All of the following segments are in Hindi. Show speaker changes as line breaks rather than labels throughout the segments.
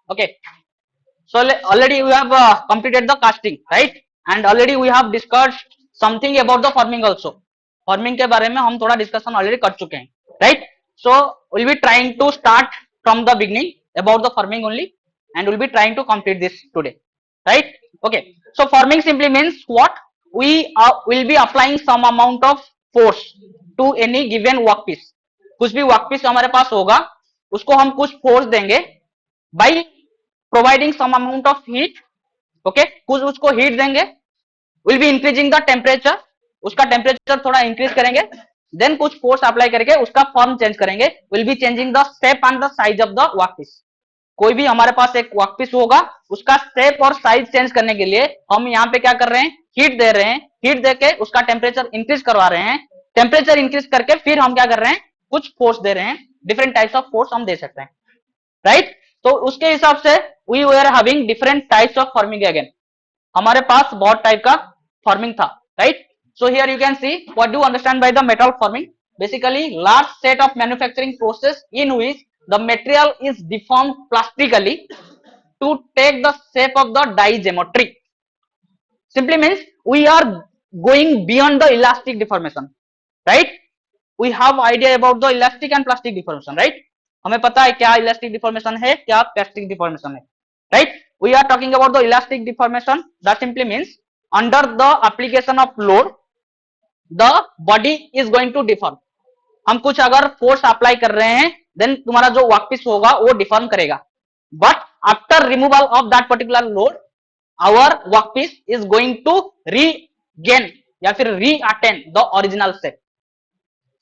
Okay, so already we have completed the casting, right? And already we have discussed something about the forming also. Forming के बारे में हम थोड़ा discussion already कर चुके हैं, right? So we'll be trying to start from the beginning about the forming only, and we'll be trying to complete this today, right? Okay, so forming simply means what? We will be applying some amount of force to any given workpiece. कुछ भी वर्कपीस हमारे पास होगा उसको हम कुछ फोर्स देंगे by providing some amount of heat. Okay, कुछ उसको हीट देंगे, will be increasing the temperature, उसका टेम्परेचर थोड़ा इंक्रीज करेंगे, देन कुछ फोर्स अप्लाई करके उसका फॉर्म चेंज करेंगे, will be changing the shape and the size of the workpiece. कोई भी हमारे पास एक वर्कपीस होगा उसका शेप और साइज चेंज करने के लिए हम यहाँ पे क्या कर रहे हैं, हीट दे रहे हैं, हीट देके उसका टेम्परेचर इंक्रीज करवा रहे हैं, टेम्परेचर इंक्रीज करके फिर हम क्या कर रहे हैं, कुछ फोर्स दे रहे हैं, डिफरेंट टाइप्स ऑफ फोर्स हम दे सकते हैं, राइट? तो उसके हिसाब से we were having different types of forming. Again हमारे पास बहुत टाइप का फॉर्मिंग था, right? So here you can see what do understand by the metal forming. Basically large set of manufacturing process in which the material is deformed plastically to take the shape of the die geometry. Simply means we are going beyond the elastic deformation, right? We have idea about the elastic and plastic deformation, right? हमें पता है क्या इलास्टिक डिफॉर्मेशन है, क्या प्लास्टिक डिफॉर्मेशन है, right? We are talking about the elastic deformation. That simply means under the application of load the body is going to deform. हम कुछ अगर फोर्स अप्लाई कर रहे हैं देन तुम्हारा जो वर्कपीस होगा वो डिफॉर्म करेगा, but after removal of that particular load our workpiece is going to regain या फिर reattain the original shape,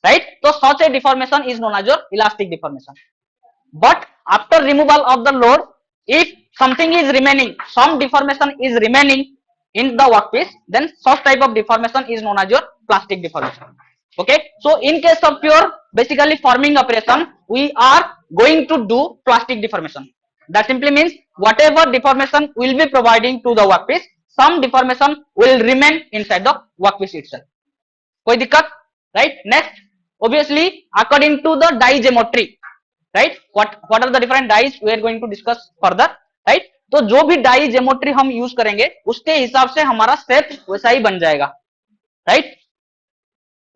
right? So such a deformation is known as your elastic deformation. But after removal of the load, if something is remaining, some deformation is remaining in the workpiece, then such type of deformation is known as your plastic deformation. Okay, so in case of your basically forming operation, we are going to do plastic deformation. That simply means whatever deformation will be providing to the workpiece, some deformation will remain inside the workpiece itself. कोई दिक्कत, right? Next, obviously according to the die geometry, right? What are the different dies we are going to discuss further, right? तो जो भी डाई ज्योमेट्री हम यूज करेंगे उसके हिसाब से हमारा शेप वैसा ही बन जाएगा, right?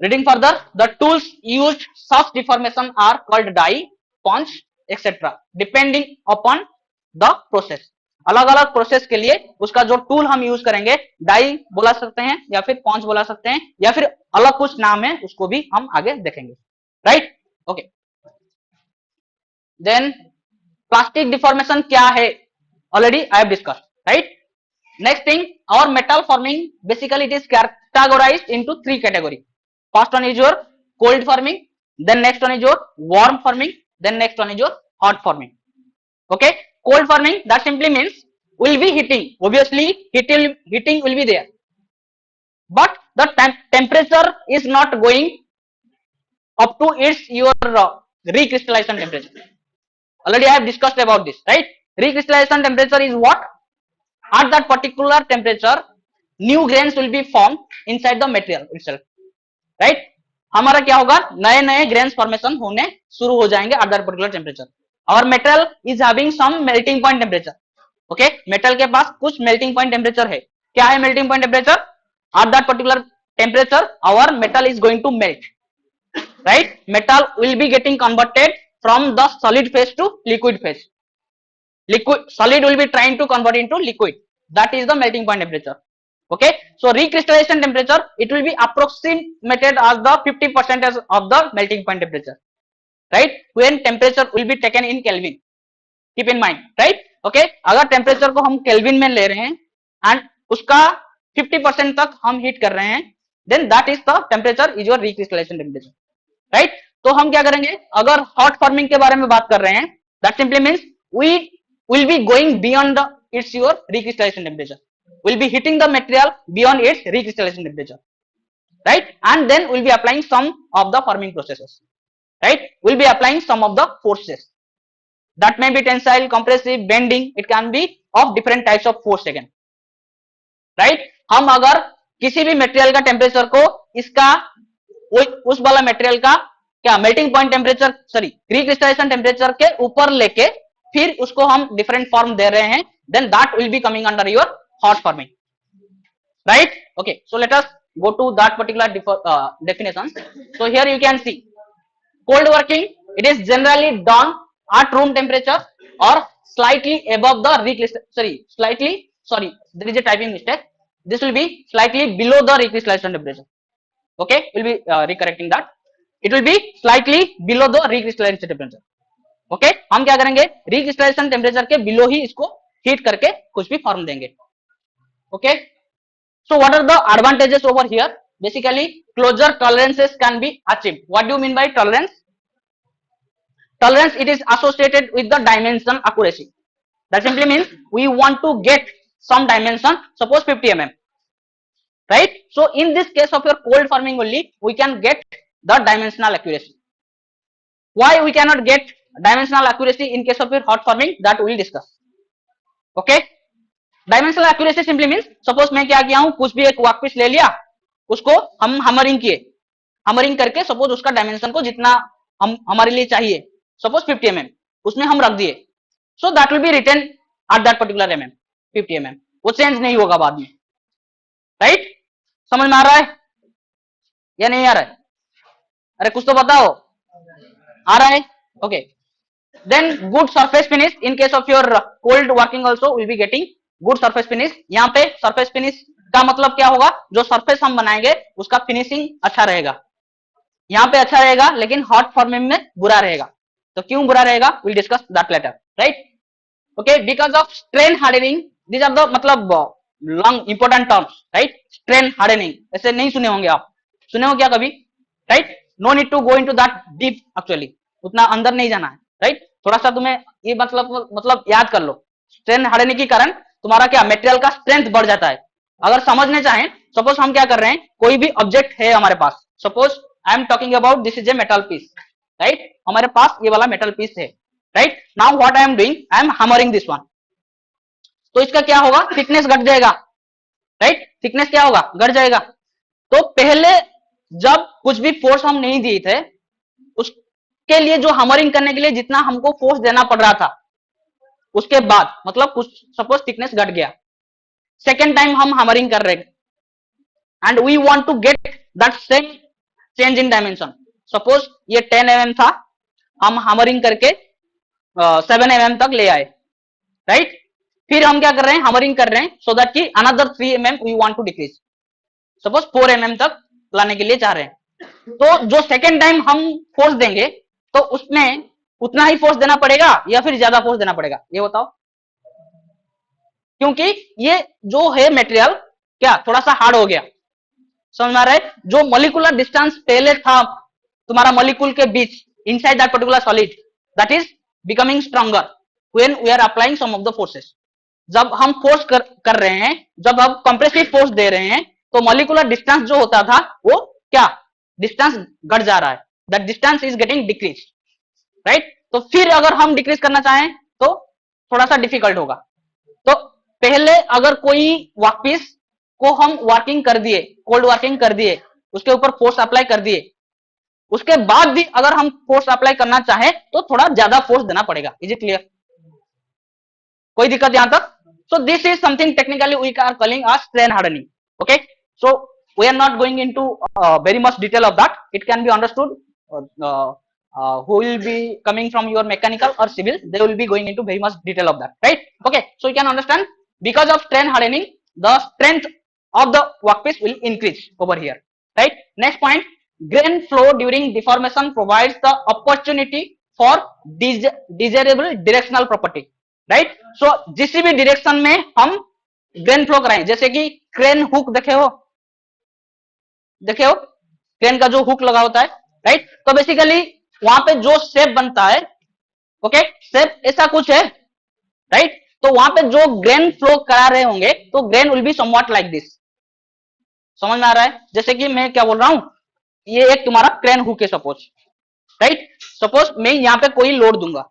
Reading further, the tools used such deformation are called die, punch etcetera depending upon the process. अलग अलग प्रोसेस के लिए उसका जो टूल हम यूज करेंगे, डाई बोला सकते हैं या फिर पंच बोला सकते हैं या फिर अलग कुछ नाम है, उसको भी हम आगे देखेंगे, right? Okay, then plastic deformation क्या है, already I have discussed, right? Next thing, our metal forming basically it is categorized into three category. First one is your cold forming, then next one is your warm forming, then next one is your hot forming. Okay, cold forming, that simply means will be heating, obviously heating will be there, but the temperature is not going up to its your recrystallization temperature. Already I have discussed about this, right? Recrystallization temperature is what? At that particular temperature new grains will be formed inside the material itself, right? हमारा क्या होगा, नए नए ग्रेन्स फॉर्मेशन होने शुरू हो जाएंगे at that particular temperature. Our metal is having some melting point temperature. Okay, metal के पास कुछ melting point temperature है. क्या है melting point temperature? At that particular temperature our metal is going to melt, right? Metal will be getting converted from the solid phase to liquid phase. Solid will be trying to convert into liquid. That is the melting point temperature. Okay, so recrystallization temperature, it will be approximated as the 50% of the melting point temperature, right? When temperature will be taken in Kelvin, keep in mind, right? Okay, अगर टेम्परेचर को हम केल्विन में ले रहे हैं एंड उसका 50% तक हम हीट कर रहे हैं, then that is the temperature is your recrystallization temperature, right? तो हम क्या करेंगे, अगर हॉट फॉर्मिंग के बारे में बात कर रहे हैं, that simply means we will be going beyond its your recrystallization temperature, will be heating the material beyond its recrystallization temperature, right? And then we'll be applying some of the forming processes, right? We'll be applying some of the forces that may be tensile, compressive, bending, it can be of different types of force again, right? हम अगर किसी भी मटेरियल का टेम्परेचर को इसका उस वाला मटेरियल का क्या melting point temperature, sorry, recrystallisation temperature के ऊपर लेके फिर उसको हम डिफरेंट फॉर्म दे रहे हैं, then that will be coming under your hot forming, right? Okay, so let us go to that particular definition. So here you can see cold working, it is generally done at room temperature or slightly above the sorry, there is a typing mistake, this will be slightly below the recrystallization temperature. Okay, we'll be recorrecting that, it will be slightly below the recrystallization temperature. Okay हम क्या करेंगे, रिक्रिस्टलाइजेशन टेम्परेचर के बिलो ही इसको हीट करके कुछ भी फॉर्म देंगे. Okay, so what are the advantages over here? Basically closure tolerances can be achieved. What do you mean by tolerance? Tolerance, it is associated with the dimension accuracy. That simply means we want to get some dimension, suppose 50 mm, right? So in this case of your cold forming only we can get the dimensional accuracy. Why we cannot get dimensional accuracy in case of your hot forming, that we will discuss. Okay, dimensional accuracy simply means suppose मैं क्या किया हूं, कुछ भी एक वर्कपीस ले लिया, उसको हम हमरिंग किए, हमरिंग करके सपोज उसका डायमेंशन को जितना हम हमारे लिए चाहिए, सपोज 50 mm उसमें हम रख दिए, so that will be written at that particular mm 50 mm, वो चेंज नहीं होगा बाद में, राइट? समझ में आ रहा है या नहीं आ रहा है? अरे कुछ तो बताओ, आ रहा है? Okay, then good surface finish, in case of your cold working also will be getting good surface finish. यहाँ पे सरफेस फिनिश का मतलब क्या होगा, जो सरफेस हम बनाएंगे उसका फिनिशिंग अच्छा रहेगा, यहाँ पे अच्छा रहेगा लेकिन हॉट फॉर्मिंग में बुरा रहेगा. तो क्यों बुरा रहेगा, will discuss that later, right? Okay, because of strain hardening, these are the मतलब long important terms, right? Strain hardening ऐसे नहीं सुने होंगे आप, सुने हो क्या कभी, right? No need to go into that deep, actually उतना अंदर नहीं जाना है, राइट? थोड़ा सा तुम्हें ये मतलब याद कर लो, स्ट्रेन हार्डनिंग के कारण तुम्हारा क्या मटेरियल का स्ट्रेंथ बढ़ जाता है. अगर समझने चाहें, सपोज हम क्या कर रहे हैं, कोई भी ऑब्जेक्ट है हमारे पास, suppose I am talking about this is a metal piece, right? हमारे पास ये वाला मेटल पीस है, right? Now what I am doing, I am hammering this one, तो इसका क्या होगा, थिकनेस घट जाएगा, राइट? थिकनेस क्या होगा, घट जाएगा. तो पहले जब कुछ भी फोर्स हम नहीं दिए थे, उसके लिए जो हैमरिंग करने के लिए जितना हमको फोर्स देना पड़ रहा था, उसके बाद मतलब कुछ सपोज थिकनेस घट गया, सेकेंड टाइम हम हैमरिंग कर रहे हैं and we want to get that same change in dimension. Suppose ये 10 mm था, हम हैमरिंग करके 7 mm तक ले आए, राइट? फिर हम क्या कर रहे हैं, हैमरिंग कर रहे हैं सो दैट कि another 3 mm we want to decrease, suppose 4 mm तक लाने के लिए चाह रहे हैं. तो जो सेकेंड टाइम हम फोर्स देंगे तो उसमें उतना ही फोर्स देना पड़ेगा या फिर ज्यादा फोर्स देना पड़ेगा, ये बताओ? क्योंकि ये जो है मटेरियल क्या थोड़ा सा हार्ड हो गया, समझ में आ रहा है? जो मॉलिक्यूलर डिस्टेंस पहले था तुम्हारा मॉलिक्यूल के बीच inside that particular solid, that is becoming stronger when we are applying some of the forces. जब हम फोर्स कर रहे हैं, जब हम कंप्रेसिव फोर्स दे रहे हैं, तो मॉलिक्यूलर डिस्टेंस जो होता था वो क्या डिस्टेंस घट जा रहा है, that distance is getting decrease, right? तो फिर अगर हम डिक्रीज करना चाहें तो थोड़ा सा डिफिकल्ट होगा. तो पहले अगर कोई वर्कपीस को हम वर्किंग कर दिए, कोल्ड वर्किंग कर दिए, उसके ऊपर फोर्स अप्लाई कर दिए, उसके बाद भी अगर हम फोर्स अप्लाई करना चाहें तो थोड़ा ज्यादा फोर्स देना पड़ेगा. Is it clear? कोई दिक्कत यहां तक? So this is something technically we are calling as strain hardening. Okay, so we are not going into very much detail of that. It can be understood. Who will be coming from your mechanical or civil, they will be going into very much detail of that, right? Okay, so you can understand because of strain hardening, the strength of the workpiece will increase over here, right? Next point, grain flow during deformation provides the opportunity for desirable directional property, right? So जिस भी डायरेक्शन में हम ग्रेन फ्लो कराएं, जैसे कि क्रेन हुक देखे हो क्रेन का जो हुक लगा होता है, राइट? तो बेसिकली वहां पे जो शेप बनता है, ओके, शेप ऐसा कुछ है, राइट? तो वहां पे जो ग्रेन फ्लो करा रहे होंगे तो grain will be somewhat like this. समझ में आ रहा है? जैसे कि मैं क्या बोल रहा हूं, ये एक तुम्हारा क्रेन हुक है सपोज, राइट? सपोज मैं यहां पे कोई लोड दूंगा,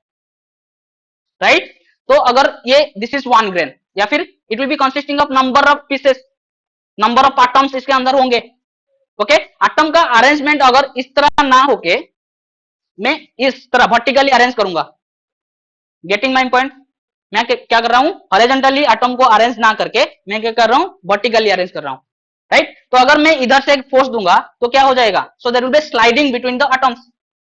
राइट? तो अगर ये दिस इज वन ग्रेन, या फिर it will B consisting of number of pieces, number of atoms इसके अंदर होंगे. ओके, एटम का अरेंजमेंट अगर इस तरह ना होके मैं इस तरह वर्टिकली अरेंज करूंगा, गेटिंग माय पॉइंट? मैं क्या कर रहा हूं, हॉरिजॉन्टली एटम को अरेंज ना करके मैं क्या कर रहा हूं, वर्टिकली अरेंज कर रहा हूं, राइट? तो अगर मैं इधर से एक फोर्स दूंगा तो क्या हो जाएगा, so there will be sliding between the atoms,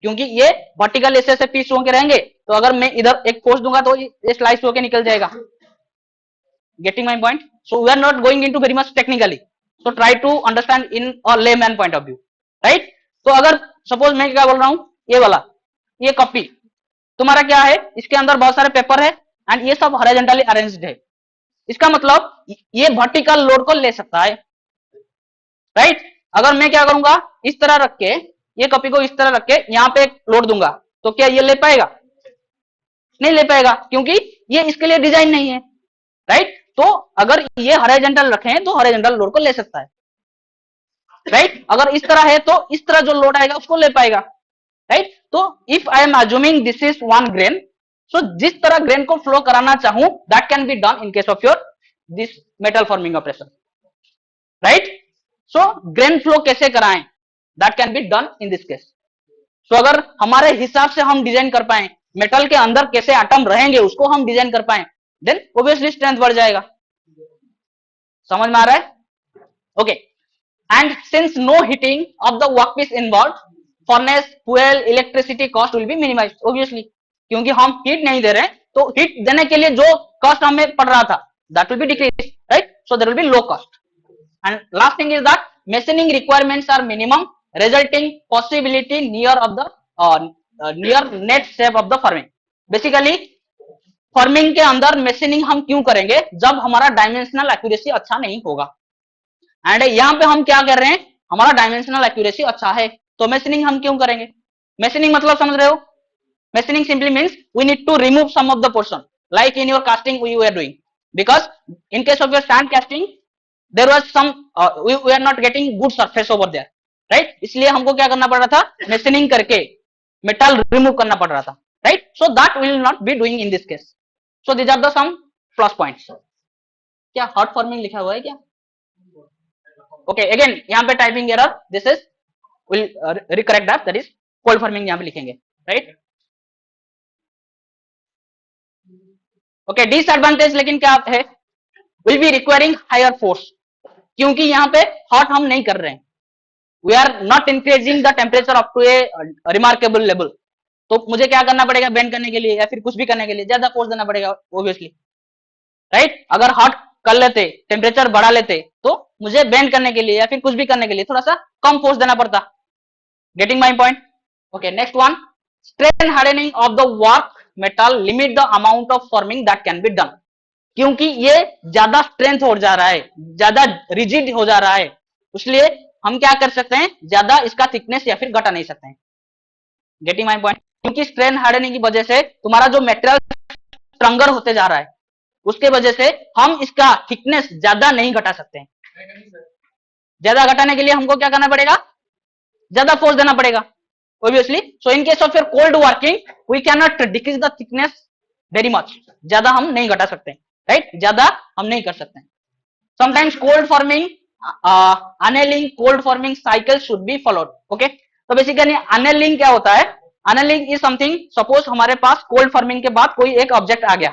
क्योंकि ये वर्टिकल ऐसे ऐसे पीस होके रहेंगे, तो अगर मैं इधर एक फोर्स दूंगा तो ये स्लाइस होके निकल जाएगा। Getting my point? So we are not going into very much technically, so try to understand in a layman point of view, right? तो अगर सपोज मैं क्या बोल रहा हूं, ये वाला, ये कॉपी तुम्हारा क्या है, इसके अंदर बहुत सारे पेपर है एंड ये सब हॉरिजॉन्टली अरेंज्ड है, इसका मतलब ये वर्टिकल लोड को ले सकता है, राइट? अगर मैं क्या करूंगा, इस तरह रख के, ये कॉपी को इस तरह रख के यहाँ पे एक लोड दूंगा, तो क्या ये ले पाएगा? नहीं ले पाएगा, क्योंकि ये इसके लिए डिजाइन नहीं है, राइट? तो अगर ये हॉरिजॉन्टल रखें तो हॉरिजॉन्टल लोड को ले सकता है, राइट? अगर इस तरह है तो इस तरह जो लोड आएगा उसको ले पाएगा, राइट? तो if I am assuming this is one grain, so जिस तरह ग्रेन को फ्लो कराना चाहूं that can be done in case of your this metal forming operation, right? So grain flow कैसे कराएं, that can be done in this case. So अगर हमारे हिसाब से हम डिजाइन कर पाए, मेटल के अंदर कैसे एटम रहेंगे उसको हम डिजाइन कर पाए, देन ऑब्वियसली स्ट्रेंथ बढ़ जाएगा। समझ में आ रहा है? Okay, and since no heating of the workpiece involve, furnace, fuel, electricity cost will be minimized, obviously, क्योंकि हम हीट नहीं दे रहे हैं, तो हीट देने के लिए जो कॉस्ट हमें पड़ रहा था that will be decrease, right? So there will be low cost. And last thing is that machining requirements are minimum, resulting possibility near of the near net shape of the forming. Basically forming के अंदर मशीनिंग हम क्यों करेंगे, जब हमारा डायमेंशनल एक्यूरेसी अच्छा नहीं होगा, एंड यहाँ पे हम क्या कर रहे हैं, हमारा डायमेंशनल एक्यूरेसी अच्छा है, तो मशीनिंग हम क्यों करेंगे? मशीनिंग मतलब समझ रहे हो? Machining simply means we need to remove some of the portion, like in your casting we are doing, because in case of your sand casting there was some we are not getting good surface over there, right? इसलिए हमको क्या करना पड़ रहा था, मशीनिंग करके मेटल रिमूव करना पड़ रहा था, right? So that will not be doing in this case. So these are the some plus points. क्या हॉट फॉर्मिंग लिखा हुआ है क्या? ओके, अगेन यहाँ पे typing error, this is will recorrect that, that is cold forming यहाँ पे लिखेंगे, राइट? ओके, डिसएडवांटेज लेकिन क्या है, will be requiring higher force, क्योंकि यहाँ पे हॉट हम नहीं कर रहे हैं, we are not increasing the temperature up to a remarkable level, तो मुझे क्या करना पड़ेगा, बेंड करने के लिए या फिर कुछ भी करने के लिए ज्यादा फोर्स देना पड़ेगा ऑब्वियसली, राइट? अगर हॉट कर लेते, टेम्परेचर बढ़ा लेते, तो मुझे बेंड करने के लिए या फिर कुछ भी करने के लिए थोड़ा सा कम फोर्स देना पड़ता। Getting my point? Okay, next one, strain hardening of the work metal limit the amount of forming that can be done, क्योंकि ये ज्यादा स्ट्रेंथ हो जा रहा है, ज्यादा रिजिड हो जा रहा है, इसलिए हम क्या कर सकते हैं, ज्यादा इसका थिकनेस या फिर घटा नहीं सकते हैं। Getting my point? क्योंकि स्ट्रेन हार्डनिंग की वजह से तुम्हारा जो मटेरियल स्ट्रॉन्गर होते जा रहा है, उसके वजह से हम इसका थिकनेस ज्यादा नहीं घटा सकते हैं। ज्यादा घटाने के लिए हमको क्या करना पड़ेगा, ज्यादा फोर्स देना पड़ेगा obviously. So in case of your cold working we can not decrease the thickness very much, ज्यादा हम नहीं घटा सकते, राइट? ज्यादा हम नहीं कर सकते। Sometimes cold forming, annealing, cold forming cycle should be followed. Okay, तो बेसिकली अनेलिंग क्या होता है, अनेलिंग इज समथिंग, सपोज हमारे पास कोल्ड फॉर्मिंग के बाद कोई एक ऑब्जेक्ट आ गया,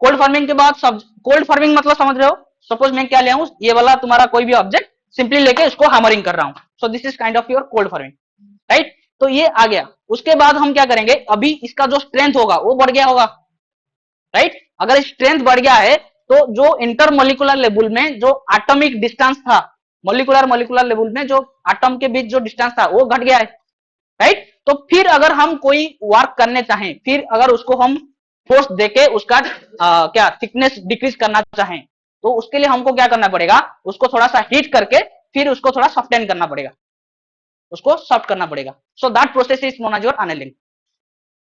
कोल्ड फॉर्मिंग के बाद कोल्ड फॉर्मिंग मतलब समझ रहे हो, सपोज मैं क्या ले आऊं, ये वाला तुम्हारा कोई भी ऑब्जेक्ट सिंपली लेके उसको हैमरिंग कर रहा हूं, सो this is kind of your cold forming, right? तो ये आ गया, उसके बाद हम क्या करेंगे, अभी इसका जो स्ट्रेंथ होगा वो बढ़ गया होगा, राइट? अगर स्ट्रेंथ बढ़ गया है तो जो इंटरमोलिकुलर लेवल में जो एटॉमिक डिस्टेंस था, मोलिकुलर लेवल में जो एटम के बीच जो डिस्टेंस था वो घट गया है, राइट? तो फिर अगर हम कोई वर्क करने चाहें, फिर अगर उसको हम फोर्स देके उसका क्या थिकनेस डिक्रीज करना चाहें, तो उसके लिए हमको क्या करना पड़ेगा, उसको थोड़ा सा हीट करके फिर उसको थोड़ा सॉफ्टन करना पड़ेगा, उसको सॉफ्ट करना पड़ेगा। So that process is known as your annealing,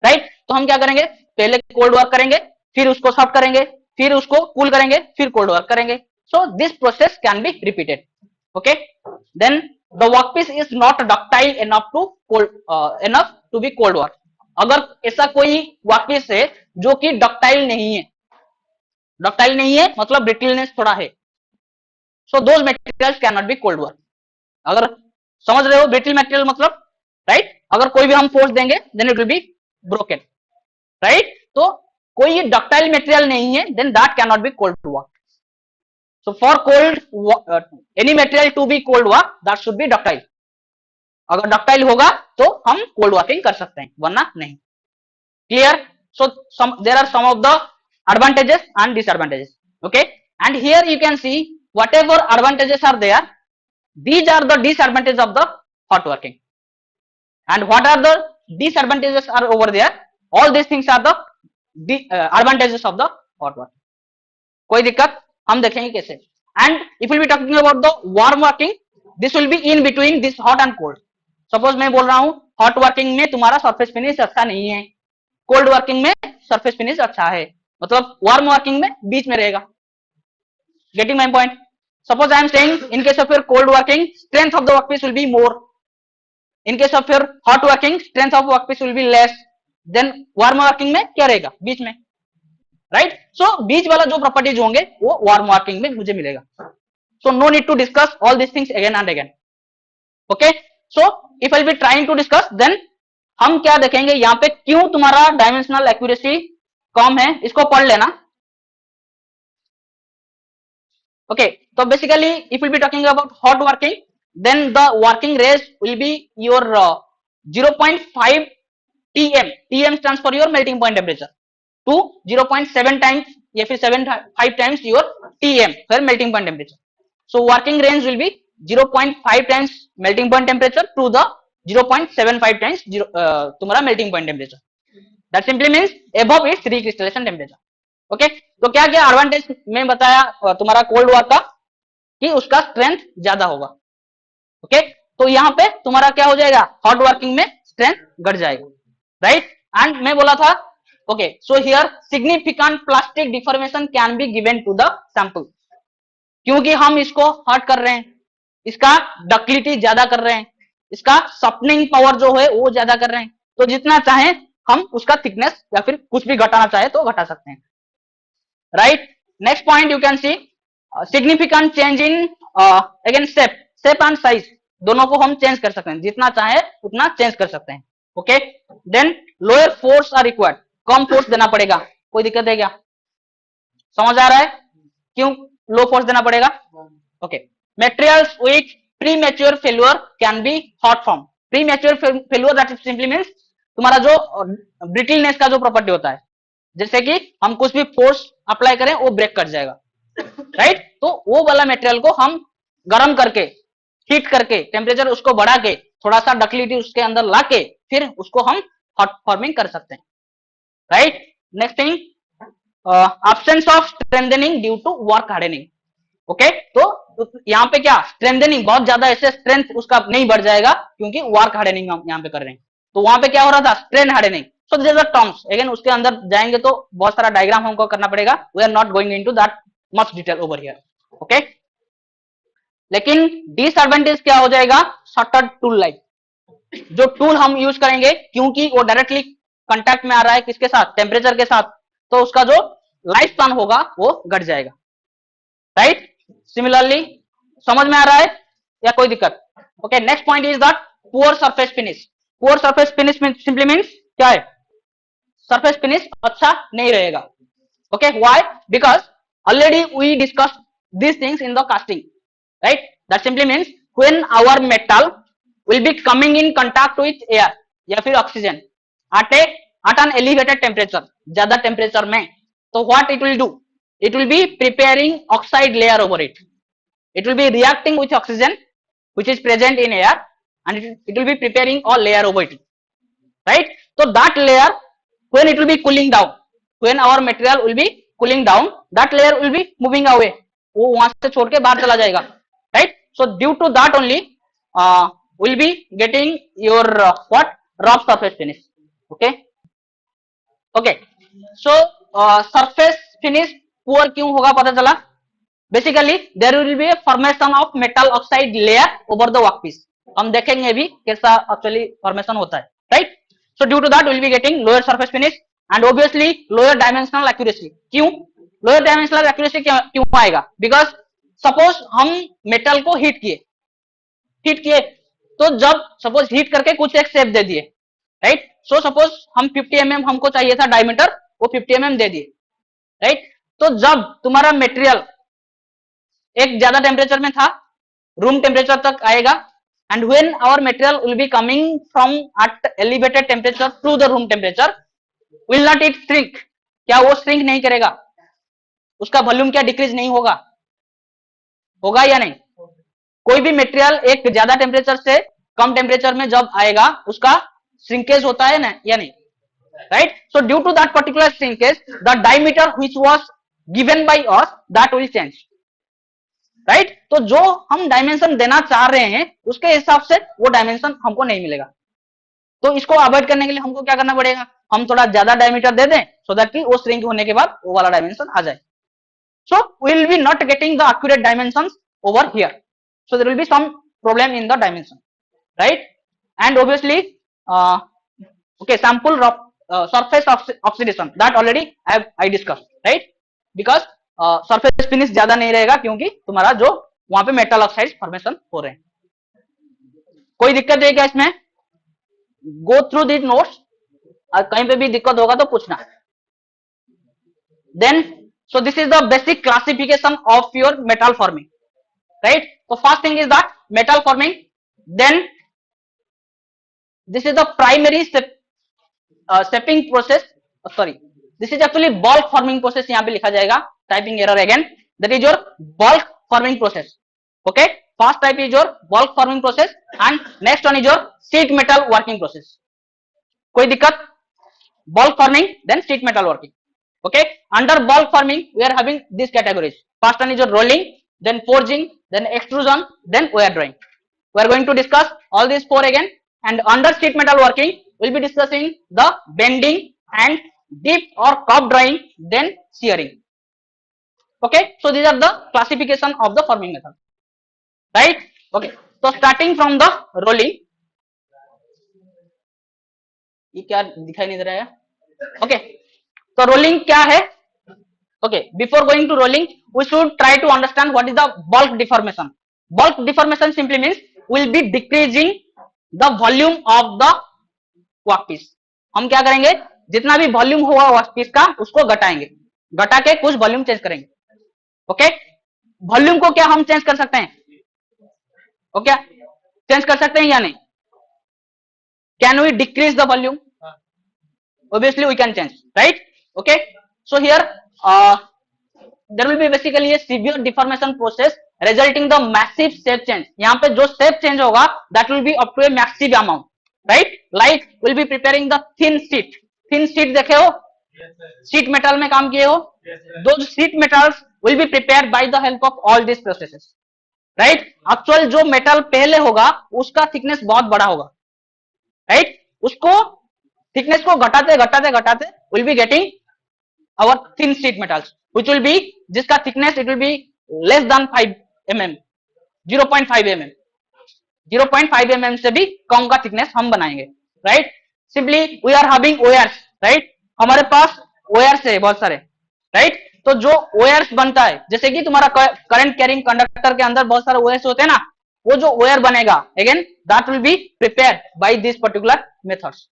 right? तो हम क्या करेंगे, पहले कोल्ड वर्क करेंगे, फिर उसको सॉफ्ट करेंगे, फिर उसको कूल करेंगे, फिर कोल्ड वर्क करेंगे। So this process can be repeated. Okay, then the workpiece is not ductile enough to be cold work. अगर ऐसा कोई वर्कपीस है जो कि डक्टाइल नहीं है, डक्टाइल नहीं है मतलब ब्रिटलनेस थोड़ा है, so those materials can not be cold work. अगर समझ रहे हो ब्रिटल मटेरियल मतलब, राइट? अगर कोई भी हम फोर्स देंगे then it will be broken, right? तो कोई डक्टाइल मटेरियल नहीं है, then that can not be cold work. So for cold any material to be cold work that should be ductile. अगर डक्टाइल होगा तो हम कोल्ड वर्किंग कर सकते हैं, वरना नहीं. Clear? So there are some of the advantages and disadvantages. Okay, and here you can see whatever advantages are there, these are the disadvantages of the hot working. And what are the disadvantages are over there? All these things are the advantages of the hot working. कोई दिक्कत? हम देखेंगे कैसे. And if we will be talking about the warm working, this will be in between this hot and cold. Suppose मैं बोल रहा हूँ hot working में तुम्हारा surface finish अच्छा नहीं है, cold working में surface finish अच्छा है, मतलब वार्म वर्किंग में बीच में रहेगा. Getting my point? Suppose I am saying in case of your cold working strength of the workpiece will be more, in case of your hot working strength of workpiece will be less, then warm working में क्या रहेगा? बीच में, राइट? सो बीच वाला जो प्रॉपर्टीज होंगे वो वार्म वर्किंग में मुझे मिलेगा. So no need to discuss all this things again and again. Okay, so if I will be trying to discuss, then हम क्या देखेंगे यहाँ पे, क्यों तुम्हारा डायमेंशनल एक्यूरेसी कम है, इसको पढ़ लेना. ओके, तो basically if will be talking about hot working, then the working range will be your 0.5 tm. tm stands for your melting point temperature to 0.7 times या फिर 75 times your tm for melting point temperature. So working range will be 0.5 times melting point temperature to the 0.75 times तुम्हारा melting point temperature. That simply means above its recrystallization temperature. Okay, तो क्या क्या एडवांटेज में बताया तुम्हारा कोल्ड वर्क का, कि उसका स्ट्रेंथ ज्यादा होगा. ओके, तो यहाँ पे तुम्हारा क्या हो जाएगा, हॉट वर्किंग में स्ट्रेंथ घट जाएगा, राइट? एंड मैं बोला था, okay, so here significant plastic deformation can be given to the sample, क्योंकि हम इसको हॉट कर रहे हैं, इसका डक्टिलिटी ज्यादा कर रहे हैं, इसका सॉफ्टनिंग पावर जो है वो ज्यादा कर रहे हैं, तो जितना चाहे हम उसका थिकनेस या फिर कुछ भी घटाना चाहे तो घटा सकते हैं, right? Next point you can C significant change in again shape and size, दोनों को हम चेंज कर सकते हैं, जितना चाहे उतना चेंज कर सकते हैं. Okay, then lower force are required, कम फोर्स देना पड़ेगा. कोई दिक्कत है क्या? समझ आ रहा है क्यों लो फोर्स देना पड़ेगा? Okay, materials with premature failure can be hot form. Premature failure that simply means तुम्हारा जो ब्रिटलनेस का जो प्रॉपर्टी होता है, जैसे कि हम कुछ भी फोर्स अप्लाई करें वो ब्रेक कर जाएगा, राइट? तो वो वाला मटेरियल को हम गर्म करके, हीट करके, टेम्परेचर उसको बढ़ा के, थोड़ा सा डक्टिलिटी उसके अंदर ला के फिर उसको हम हॉट फॉर्मिंग कर सकते हैं, right? Next thing, absence of strengthening due to work hardening. Okay, तो यहाँ पे क्या स्ट्रेंथनिंग, बहुत ज्यादा ऐसे स्ट्रेंथ उसका नहीं बढ़ जाएगा क्योंकि वर्क हार्डनिंग हम यहाँ पे कर रहे हैं. तो वहां पे क्या हो रहा था, strain hardening. So this are terms, again उसके अंदर जाएंगे तो बहुत सारा डायग्राम हमको करना पड़ेगा. We are not going into that much detail over here. Okay, लेकिन डिसएडवांटेज क्या हो जाएगा, शॉर्टर टूल लाइफ. जो टूल हम यूज करेंगे, क्योंकि वो डायरेक्टली कांटेक्ट में आ रहा है किसके साथ, टेम्परेचर के साथ, तो उसका जो लाइफ स्पैन होगा वो घट जाएगा, राइट? सिमिलरली समझ में आ रहा है या कोई दिक्कत? Okay, next point is that poor surface finish. Poor surface finish simply means क्या है, सरफेस फिनिश अच्छा नहीं रहेगा. Okay, why? Because already we discussed these things in the casting, right? That simply means when our metal will be coming in contact with air या फिर oxygen at an elevated temperature, ज्यादा टेम्परेचर में, तो what it will do, it will be preparing oxide layer over it. It will be reacting with oxygen which is present in air and it will be preparing a layer over it, right? So that layer, when it will be cooling down, when our material will be cooling down, that layer will be moving away, वो वहां से छोड़ के बाहर चला जाएगा, right? So due to that only will be getting your what, rough surface finish. Okay, okay, so surface finish poor क्यों होगा पता चला. Basically there will be a formation of metal oxide layer over the workpiece. हम देखेंगे भी कैसा एक्चुअली फॉर्मेशन होता है, right? So due to that will be getting lower surface finish and obviously lower dimensional accuracy. क्यों लोअर डायमेंशनल एक्यूरेसी क्यों आएगा? बिकॉज सपोज हम मेटल को हीट किए, तो जब सपोज हीट करके कुछ एक शेप दे दिए, राइट? सो सपोज हम 50 mm हमको चाहिए था डायमीटर, वो 50 mm दे दिए, राइट। तो जब तुम्हारा मटेरियल एक ज्यादा टेम्परेचर में था, रूम टेम्परेचर तक आएगा, and when our material will be coming from at elevated temperature to the room temperature, will not it shrink, क्या वो श्रिंक नहीं करेगा, उसका वॉल्यूम क्या डिक्रीज नहीं होगा, होगा या नहीं। कोई भी मटेरियल एक ज्यादा टेम्परेचर से कम टेम्परेचर में जब आएगा उसका श्रिंकेज होता है ना या नहीं, right. So due to that particular shrinkage the diameter which was given by us that will change, right. तो जो हम डायमेंशन देना चाह रहे हैं उसके हिसाब से वो डायमेंशन हमको नहीं मिलेगा। तो इसको अवॉइड करने के लिए हमको क्या करना पड़ेगा, हम थोड़ा ज्यादा डायमीटर दे दें सो दैट कि वो श्रिंक होने के बाद वो वाला डायमेंशन आ जाए। So we will be not getting the accurate dimensions over here. So there will be some problem in the dimension, right? And obviously, okay, sample surface oxidation that already I discussed, right? Because surface finish ज्यादा नहीं रहेगा क्योंकि तुम्हारा जो वहां पे मेटल ऑक्साइड फॉर्मेशन हो रहे हैं। कोई दिक्कत है क्या इसमें? गो थ्रू दिस नोट्स, कहीं पे भी दिक्कत होगा तो पूछना। Then so this is the basic classification of your metal forming, right? So first thing is that metal forming, then this is the primary shaping process, sorry, this is actually bulk forming process, यहाँ पे लिखा जाएगा, typing error again, that is your bulk forming process, okay? First type is your bulk forming process and next one is your sheet metal working process. कोई दिक्कत? Bulk forming then sheet metal working, okay? Under bulk forming we are having these categories. First one is your rolling, then forging, then extrusion, then wire drawing. We are going to discuss all these four again, and under sheet metal working we will be discussing the bending and dip or curve drawing, then shearing, okay? So these are the classification of the forming method, right? Okay, so starting from the rolling, ये क्या दिखाई नहीं दे रहा है, ओके? तो रोलिंग क्या है? Okay, before going to rolling we should try to understand what is the bulk deformation. Bulk deformation simply means will be decreasing the volume of the workpiece. हम क्या करेंगे, जितना भी वॉल्यूम हुआ वर्कपीस का उसको घटाएंगे, घटा के कुछ वॉल्यूम चेंज करेंगे, ओके? वॉल्यूम को क्या हम चेंज कर सकते हैं, ओके? चेंज कर सकते हैं या नहीं? Can we decrease the volume? Obviously we can change, right? Okay, so here there will be basically a severe deformation process resulting the massive shape change. यहाँ पे जो shape change होगा that will be up to a massive amount, right? Like will be preparing the thin sheet. Thin sheet देखे हो? Sheet metal में काम किए हो? Those sheet metals will be prepared by the help of all these processes, right? Actual जो metal पहले होगा उसका thickness बहुत बड़ा होगा, right? उसको thickness को घटाते घटाते घटाते will be getting our thin sheet metals which will be, जिसका thickness it will be less than 5 mm, 0.5 mm, 0.5 mm से भी कम का thickness हम बनाएंगे, right? Simply we are having wires, right? हमारे पास wires है बहुत सारे, right? तो जो wires बनता है, जैसे कि तुम्हारा करंट कैरिंग कंडक्टर के अंदर बहुत सारे wires होते हैं ना, वो जो wire बनेगा again that will be prepared by this particular methods,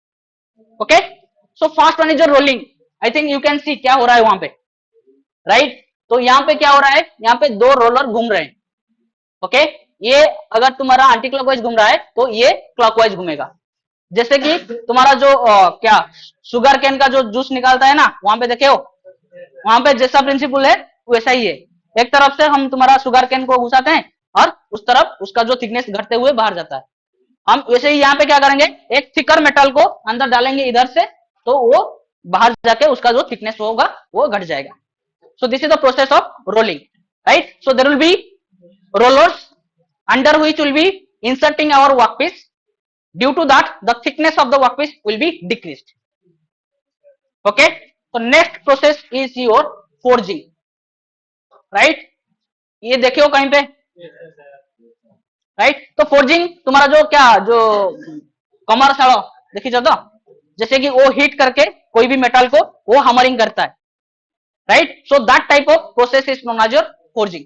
okay? So first one is your rolling. I think you can see क्या हो रहा है वहां पे, राइट? तो यहाँ पे क्या हो रहा है, यहाँ पे दो रोलर घूम रहे हैं, ओके? ये अगर तुम्हारा एंटी क्लॉकवाइज घूम रहा है तो ये क्लॉकवाइज घूमेगा। जैसे कि तुम्हारा जो क्या शुगर कैन का जो जूस निकालता है ना, वहां पे देखे हो, वहां पे जैसा प्रिंसिपल है वैसा ही है। एक तरफ से हम तुम्हारा शुगर कैन को घुसाते हैं और उस तरफ उसका जो थिकनेस घटते हुए बाहर जाता है। हम वैसे ही यहाँ पे क्या करेंगे, एक थिकर मेटल को अंदर डालेंगे इधर से, तो वो बाहर जाके उसका जो थिकनेस होगा वो घट जाएगा। So this is the process of rolling, right? So there will be rollers under which will be inserting our workpiece, due to that the thickness of the workpiece will be decreased, okay? तो next process is your forging, right? ये देखियो कहीं पे, राइट? तो फोर्जिंग तुम्हारा जो क्या जो कमर साड़ो देखी जाता, जैसे कि वो हीट करके कोई भी मेटल को वो हैमरिंग करता है, right? So that type of process is known as your forging.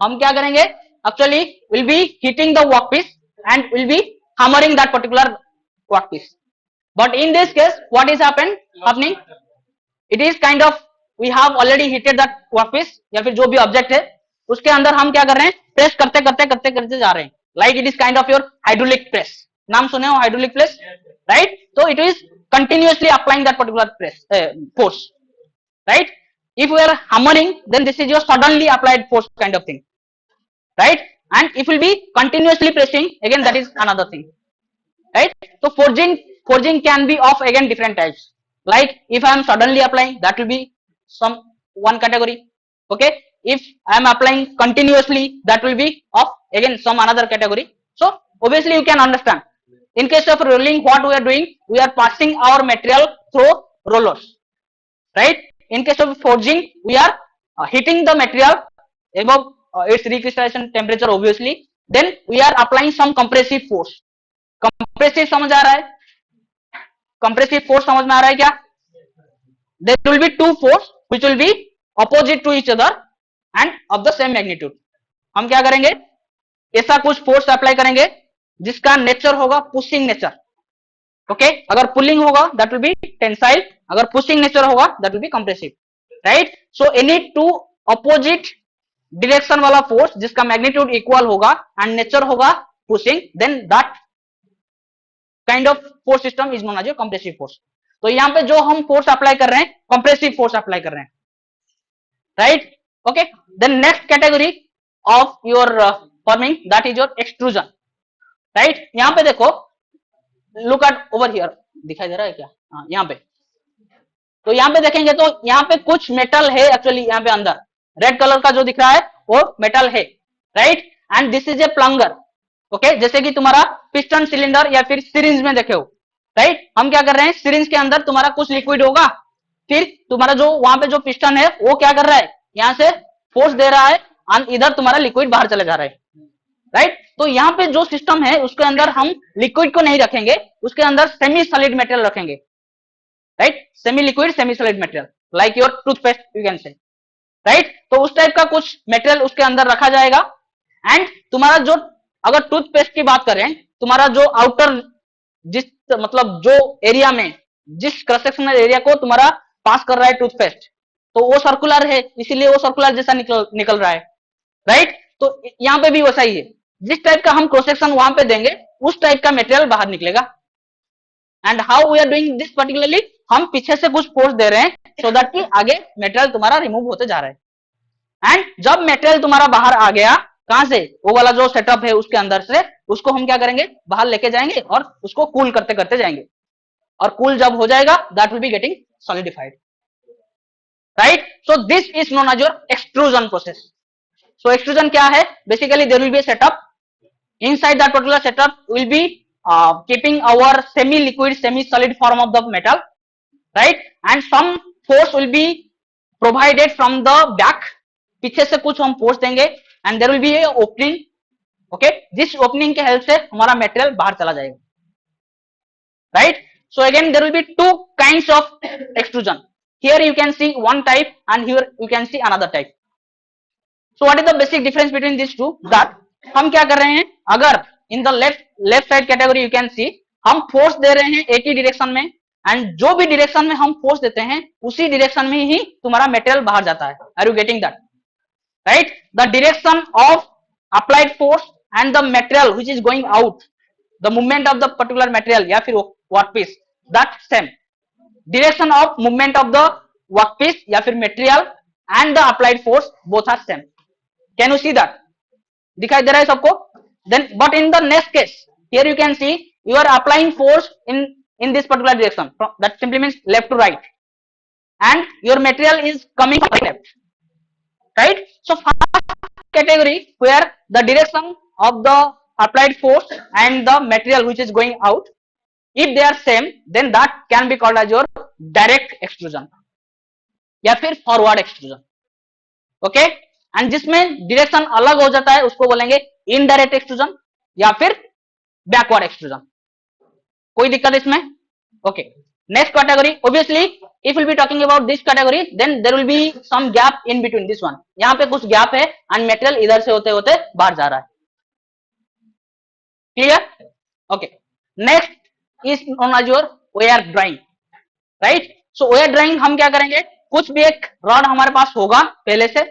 हम क्या करेंगे, actually will be heating the workpiece and will be hammering that particular workpiece, but in this case what is happening, it is kind of we have already hitted that workpiece या फिर जो भी ऑब्जेक्ट है उसके अंदर हम क्या कर रहे हैं, प्रेस करते करते करते करते जा रहे हैं, like it is kind of your hydraulic press. नाम सुने हो हाइड्रोलिक प्रेस, राइट? तो it is continuously applying that particular press force, right? If we are hammering, then this is your suddenly applied force kind of thing, right? And if will be continuously pressing, again that is another thing, right? So forging can be of again different types, like if I am suddenly applying, that will be some one category, okay? If I am applying continuously, that will be of again some another category. So obviously you can understand, in case of rolling, what we are doing, we are passing our material through rollers, right? In case of forging, we are heating the material above its recrystallization temperature obviously, then we are applying some compressive force. compressive समझ आ रहा है? compressive force समझ में आ रहा है क्या? there will be two force which will be opposite to each other and of the same magnitude. हम क्या करेंगे, ऐसा कुछ फोर्स अप्लाई करेंगे जिसका नेचर होगा पुशिंग नेचर, ओके? अगर पुलिंग होगा दैट विल बी टेंसाइल, अगर पुशिंग नेचर होगा that will be compressive, right? So any two opposite direction वाला फोर्स जिसका मैग्नीट्यूड इक्वल होगा एंड नेचर होगा pushing, then that kind of force system is known as compressive force. तो यहां पे जो हम फोर्स अप्लाई कर रहे हैं, कंप्रेसिव फोर्स अप्लाई कर रहे हैं, right? Okay, then next category of your forming that is your extrusion, right? यहां पे देखो, लुक एट ओवर हियर, दिखाई दे रहा है क्या? हाँ, यहाँ पे। तो यहाँ पे देखेंगे तो यहाँ पे कुछ मेटल है एक्चुअली, यहाँ पे अंदर रेड कलर का जो दिख रहा है वो मेटल है, right? And this is a plunger, okay? जैसे कि तुम्हारा पिस्टन सिलेंडर या फिर सिरिंज में देखे हो, राइट? हम क्या कर रहे हैं, सिरिंज के अंदर तुम्हारा कुछ लिक्विड होगा, फिर तुम्हारा जो वहां पे जो पिस्टन है वो क्या कर रहा है, यहाँ से फोर्स दे रहा है और इधर तुम्हारा लिक्विड बाहर चले जा रहा है, राइट? तो यहाँ पे जो सिस्टम है उसके अंदर हम लिक्विड को नहीं रखेंगे, उसके अंदर सेमी सॉलिड मटेरियल रखेंगे, right? Semi liquid semi solid material, like your toothpaste you can say, right? तो उस टाइप का कुछ मटेरियल उसके अंदर रखा जाएगा। एंड तुम्हारा जो, अगर टूथपेस्ट की बात करें, तुम्हारा जो आउटर, जिस मतलब जो एरिया में, जिस क्रॉस सेक्शनल एरिया को तुम्हारा पास कर रहा है टूथपेस्ट, तो वो सर्कुलर है, इसीलिए वो सर्कुलर जैसा निकल रहा है, राइट? तो यहाँ पे भी वैसा ही है, जिस टाइप का हम क्रॉस सेक्शन वहां पे देंगे उस टाइप का मटेरियल बाहर निकलेगा। And how we are doing this particularly, हम पीछे से कुछ फोर्स दे रहे हैं सो दैट कि आगे मटेरियल तुम्हारा रिमूव होते जा रहा है। एंड जब मटेरियल तुम्हारा बाहर आ गया, कहां से, वो वाला जो सेटअप है उसके अंदर से, उसको हम क्या करेंगे, बाहर लेके जाएंगे और उसको कूल करते करते जाएंगे, और कूल जब हो जाएगा that will be getting solidified, right? So this is known as your extrusion process. So extrusion क्या है? Basically there will be a setup. Inside that particular setup will be keeping our semi-liquid, semi-solid form of the metal, right? And some force will be provided from the back. पीछे से कुछ हम force देंगे and there will be a opening. Okay? This opening के help से हमारा material बाहर चला जाएगा, right? So again there will be two kinds of extrusion. Here you can see one type and here you can see another type. So what is the basic difference between these two? That हम क्या कर रहे हैं, अगर in the left side category you can see, हम फोर्स दे रहे हैं एक ही डायरेक्शन में, एंड जो भी डायरेक्शन में हम फोर्स देते हैं उसी डायरेक्शन में ही तुम्हारा मटेरियल बाहर जाता है। Are you getting that? Right? The direction of applied force and the material which is going out, the movement of the particular material या फिर workpiece, that same. Direction of movement of the workpiece या फिर material and the applied force both are same. Can you see that? दिखाई दे रहा है सबको? Then, but in the next case, here you can see you are applying force in this particular direction. That simply means left to right, and your material is coming from left, right? So first category where the direction of the applied force and the material which is going out, if they are same, then that can be called as your direct extrusion या फिर forward extrusion, okay? एंड जिसमें डायरेक्शन अलग हो जाता है उसको बोलेंगे इनडायरेक्ट एक्सट्रूजन या फिर बैकवर्ड एक्सट्रूजन। कोई दिक्कत इसमें? Okay, next category, obviously if will be talking about this category then there will be some gap in between this one. यहां पे कुछ गैप है एंड मटेरियल इधर से होते होते बाहर जा रहा है। Clear? Okay, next is known as your wire drawing, right? So wire drawing हम क्या करेंगे, कुछ भी एक रॉड हमारे पास होगा पहले से,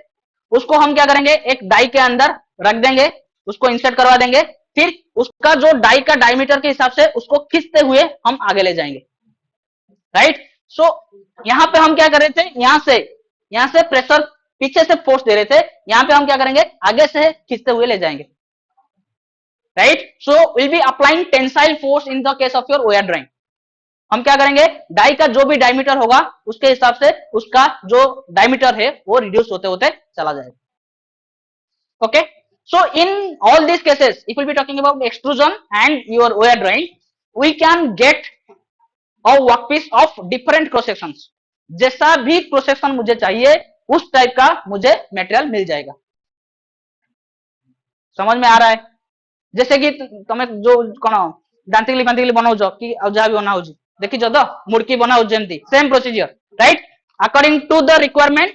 उसको हम क्या करेंगे एक डाई के अंदर रख देंगे, उसको इंसर्ट करवा देंगे, फिर उसका जो डाई का डायमीटर के हिसाब से उसको खींचते हुए हम आगे ले जाएंगे, राइट। सो यहां पे हम क्या कर रहे थे, यहां से प्रेशर पीछे से फोर्स दे रहे थे, यहां पे हम क्या करेंगे आगे से खींचते हुए ले जाएंगे, right. So will be applying tensile force in the case of your wire drawing. हम क्या करेंगे, डाई का जो भी डायमीटर होगा उसके हिसाब से उसका जो डायमीटर है वो रिड्यूस होते होते चला जाएगा, okay. So in all these cases, if we'll be talking about extrusion and your wire drawing, we can get a workpiece of different cross sections। जैसा भी क्रॉस सेक्शन मुझे चाहिए उस टाइप का मुझे मटेरियल मिल जाएगा, समझ में आ रहा है। जैसे कि તમે जो कौन दांतिकली फांतिकली बनाओ कि जहाँ भी बनाओ देखी तो मुड़की बनाओ जमती same procedure, right. According to the requirement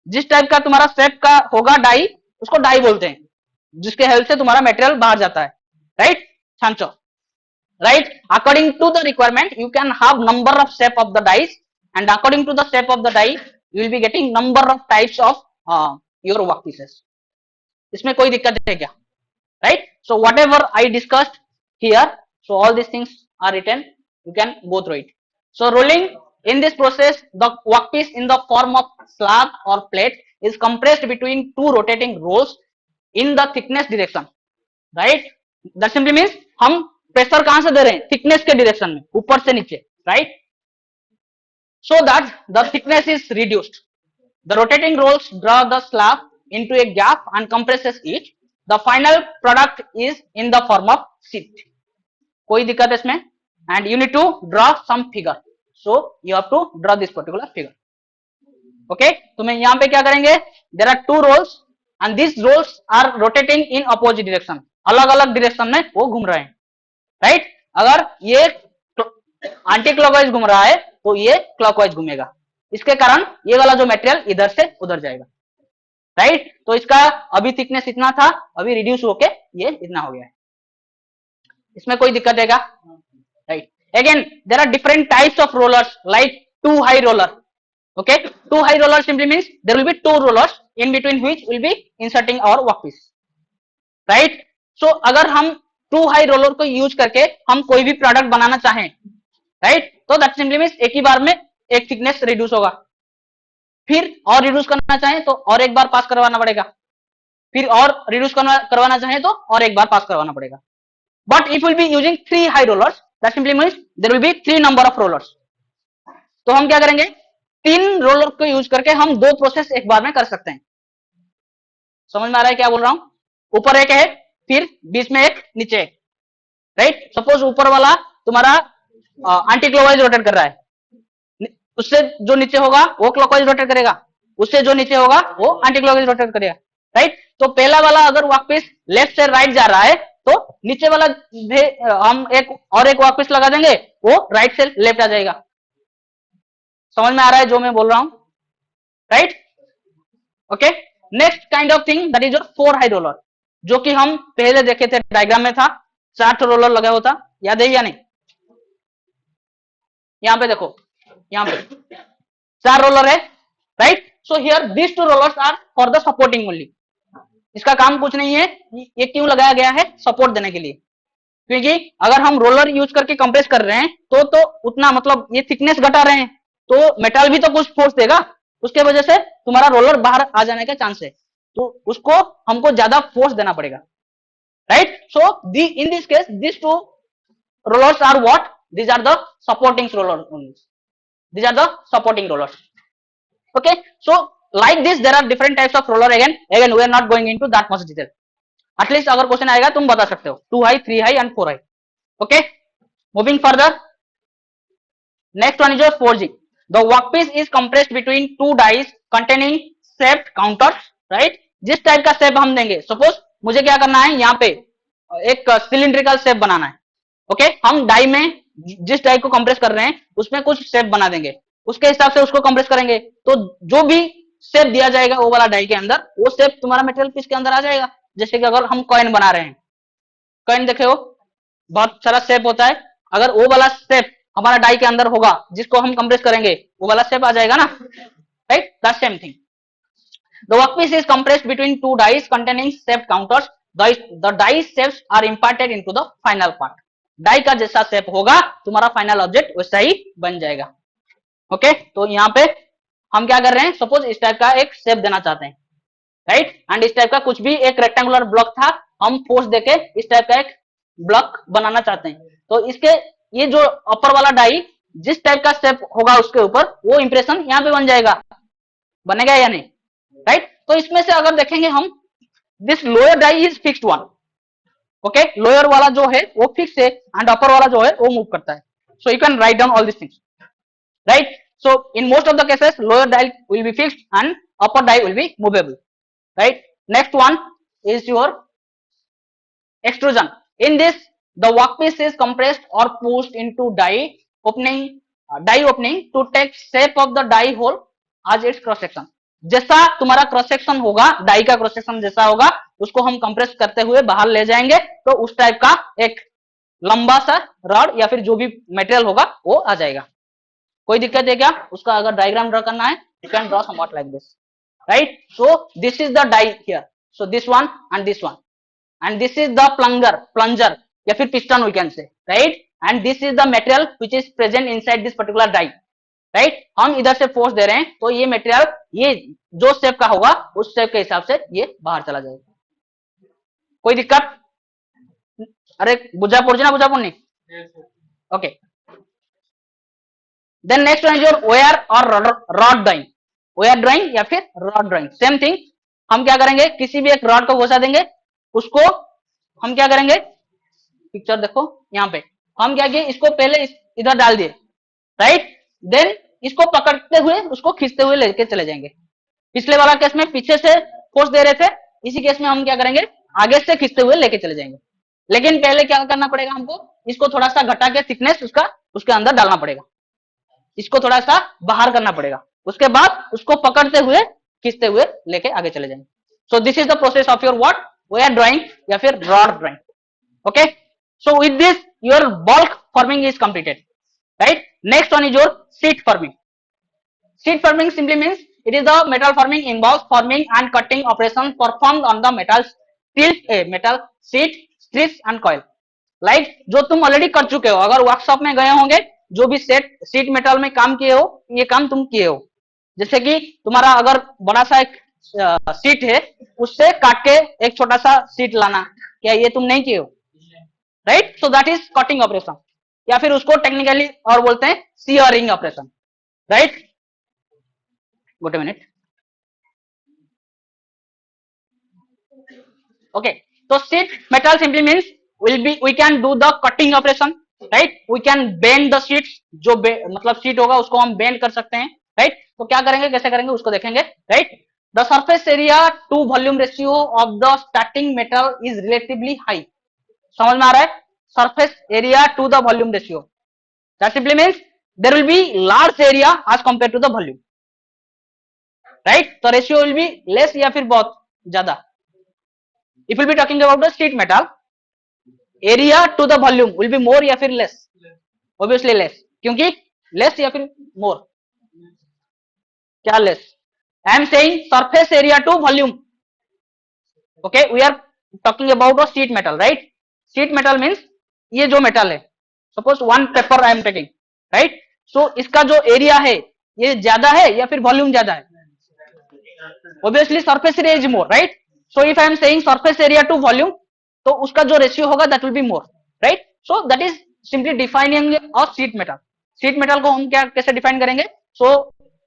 जिस टाइप का तुम्हारा शेप का होगा डाई, उसको डाई बोलते हैं, जिसके हेल्प से तुम्हारा मटेरियल बाहर जाता है, right. छांचो, right, according to the requirement you can have number of shape of the dies, and according to the shape of the die you will be getting number of types of your workpieces। इसमें कोई दिक्कत है क्या, right। So whatever I discussed here, so all these things are written, you can go through it। So rolling, in this process the workpiece in the form of slab or plate is compressed between two rotating rolls in the thickness direction, right। that simply means हम प्रेशर कहां से दे रहे हैं, थिकनेस के डायरेक्शन में, ऊपर से नीचे, right. So that the thickness is reduced, the rotating rolls draw the slab into a gap and compresses it, the final product is in the form of sheet. कोई दिक्कत है इसमें, and you need to draw some figure, so you have to draw this particular figure, okay. तो मैं यहाँ पे क्या करेंगे, there are two rolls and this rolls are rotating in opposite direction, अलग अलग डायरेक्शन में वो घूम रहे हैं, राइट। अगर ये एंटी क्लॉकवाइज घूम रहा है तो ये क्लॉकवाइज घूमेगा, इसके कारण ये वाला जो मटेरियल इधर से उधर जाएगा, राइट। तो इसका अभी थिकनेस इतना था, अभी रिड्यूस होके ये इतना हो गया है, इसमें कोई दिक्कत है क्या, right. Again there are different types of rollers like two high roller, okay। two high rollers simply means there will be two rollers in between which will be inserting our workpiece, right। so अगर हम टू हाई रोलर को यूज करके हम कोई भी प्रोडक्ट बनाना चाहें, राइट, तो दैट सिंपली मींस एक ही बार में एक थिकनेस रिड्यूस होगा, फिर और रिड्यूस करना चाहें तो और एक बार पास करवाना पड़ेगा, फिर और रिड्यूस करवाना चाहें तो और एक बार पास करवाना पड़ेगा। But if will be using three high rollers that simply means there will be three number of rollers. तो हम क्या करेंगे, तीन रोलर को यूज करके हम दो प्रोसेस एक बार में कर सकते हैं, समझ में आ रहा है क्या बोल रहा हूं। ऊपर एक है, फिर बीच में एक, नीचे एक, राइट। सपोज ऊपर वाला तुम्हारा एंटी क्लॉकवाइज रोटेट कर रहा है, उससे जो नीचे होगा वो क्लॉकवाइज रोटेट करेगा, उससे जो नीचे होगा वो एंटी क्लॉकवाइज रोटेट करेगा, राइट। तो पहला वाला अगर वर्कपीस लेफ्ट से राइट जा रहा है तो नीचे वाला हम एक और एक वर्कपीस लगा देंगे, वो राइट से लेफ्ट आ जाएगा, समझ में आ रहा है जो मैं बोल रहा हूं, right, okay. Next kind of thing that is your four high roller, जो कि हम पहले देखे थे डायग्राम में था, चार रोलर लगा होता, याद है या नहीं। यहां पे देखो, यहां पे चार रोलर है, right. So here this two rollers are for the supporting only, इसका काम कुछ नहीं है, ये क्यों लगाया गया है, सपोर्ट देने के लिए, क्योंकि अगर हम रोलर यूज करके कंप्रेस कर रहे हैं तो उतना मतलब ये थिकनेस घटा रहे हैं तो मेटल भी तो कुछ फोर्स देगा, उसके वजह से तुम्हारा रोलर बाहर आ जाने का चांस है, तो उसको हमको ज्यादा फोर्स देना पड़ेगा, right. So in this case this two rollers are what, these are the supporting rollers only, these are the supporting rollers, okay। so like this there are different types of roller, again we are not going into that much detail, at least अगर क्वेश्चन आएगा तुम बता सकते हो, 2 high 3 high and 4 high, okay। moving further, next one is your forging, the workpiece is compressed between two dies containing shaped counters, right। जिस टाइप का शेप हम देंगे, सपोज मुझे क्या करना है, यहाँ पे एक सिलिंड्रिकल शेप बनाना है, ओके। हम डाई में जिस डाई को कंप्रेस कर रहे हैं उसमें कुछ शेप बना देंगे, उसके हिसाब से उसको कंप्रेस करेंगे, तो जो भी शेप दिया जाएगा वो वाला डाई के अंदर, वो शेप तुम्हारा मेटेरियल पीस के अंदर आ जाएगा। जैसे कि अगर हम कॉइन बना रहे हैं, कॉइन देखे हो बहुत सारा शेप होता है, अगर वो वाला शेप हमारा डाई के अंदर होगा जिसको हम कंप्रेस करेंगे वो वाला शेप आ जाएगा ना, right, the same thing. The workpiece is compressed between two dies containing shape counters. The die shapes are imparted into the final part. Die का जैसा शेप होगा तुम्हारा फाइनल ऑब्जेक्ट वैसा ही बन जाएगा। ओके, तो यहाँ पे हम क्या कर रहे हैं, सपोज इस टाइप का एक शेप देना चाहते हैं, राइट, एंड इस टाइप का कुछ भी एक रेक्टेंगुलर ब्लॉक था, हम फोर्स देके इस टाइप का एक ब्लॉक बनाना चाहते हैं। तो इसके ये जो अपर वाला डाई जिस टाइप का शेप होगा उसके ऊपर वो इंप्रेशन यहाँ पे बन जाएगा, बनेगा या नहीं, राइट। तो इसमें से अगर देखेंगे हम, this lower die is fixed one, okay, lower वाला जो है वो फिक्स है एंड अपर वाला जो है वो मूव करता है। So you can write down all this things, right. So in most of the cases lower die will be fixed and upper die will be movable, right. Next one is your extrusion. In this, the workpiece is compressed or pushed into die opening to take shape of the die hole as its cross section. जैसा तुम्हारा क्रॉस सेक्शन होगा, डाई का क्रॉस सेक्शन जैसा होगा उसको हम कंप्रेस करते हुए बाहर ले जाएंगे तो उस टाइप का एक लंबा सा रॉड या फिर जो भी मटेरियल होगा वो आ जाएगा। कोई दिक्कत है क्या? उसका अगर डायग्राम ड्रॉ करना है you can draw somewhat like this, right. So this is the die here, so this one and this one, and this is the plunger या फिर piston we can say, right, and this is the material which is present inside this particular die, right। हम इधर से फोर्स दे रहे हैं तो ये मटेरियल ये जो शेप का होगा उस शेप के हिसाब से ये बाहर चला जाएगा। कोई दिक्कत? अरे बुझा पड़ना बुझा पड़नी, okay. Then next one is your wire और रॉड ड्राइंग, वेयर ड्राइंग या फिर रॉड ड्राइंग, सेम थिंग। हम क्या करेंगे, किसी भी एक रॉड को घुसा देंगे, उसको हम क्या करेंगे, पिक्चर देखो यहाँ पे, हम क्या किए, इसको पहले इधर डाल दिए, राइट, देन इसको पकड़ते हुए उसको खींचते हुए लेके चले जाएंगे। पिछले वाला केस में पीछे से फोर्स दे रहे थे, इसी केस में हम क्या करेंगे, आगे से खींचते हुए लेके चले जाएंगे। लेकिन पहले क्या करना पड़ेगा हमको, इसको थोड़ा सा घटा के थिकनेस उसका उसके अंदर डालना पड़ेगा, इसको थोड़ा सा बाहर करना पड़ेगा, उसके बाद उसको पकड़ते हुए खींचते हुए लेके आगे चले जाएंगे। So this is the process of your what, wire drawing या फिर rod drawing, okay. So with this your bulk forming is completed, right. Next one is your sheet forming. Sheet forming simply means it is the metal forming involves forming and cutting operations performed on the metal sheet, strips and coil, like जो तुम ऑलरेडी कर चुके हो, अगर वर्कशॉप में गए होंगे, जो भी शीट मेटल में काम किए हो, ये काम तुम किए हो। जैसे कि तुम्हारा अगर बड़ा सा एक शीट है, उससे काट के एक छोटा सा शीट लाना, क्या ये तुम नहीं किए हो, right. So that is cutting operation, या फिर उसको टेक्निकली और बोलते हैं shearing operation, right. Good minute, okay. तो sheet metal simply means we can do the cutting operation, right, we can bend the sheets, जो मतलब शीट होगा उसको हम बेंड कर सकते हैं, राइट। तो क्या करेंगे, कैसे करेंगे उसको देखेंगे, right. The surface area to volume ratio of the starting metal is relatively high, समझ में आ रहा है, surface area to the volume ratio, that simply means there will be large area as compare to the volume, right. तो रेशियो विल बी लेस या फिर बहुत ज्यादा। If we'll be talking about the sheet metal, area to the volume will be more या फिर less, obviously less, क्योंकि less या फिर more, क्या less, I am saying surface area to volume, okay, we are talking about the sheet metal, right। sheet metal means ये जो metal है, suppose one paper I am taking, right, so इसका जो area है ये ज्यादा है या फिर volume ज्यादा है, obviously surface area is more, right। So if I am saying surface area to volume, तो उसका जो रेशियो होगा that will be more, right। So that is simply defining a sheet metal। sheet metal को हम क्या कैसे डिफाइन करेंगे, so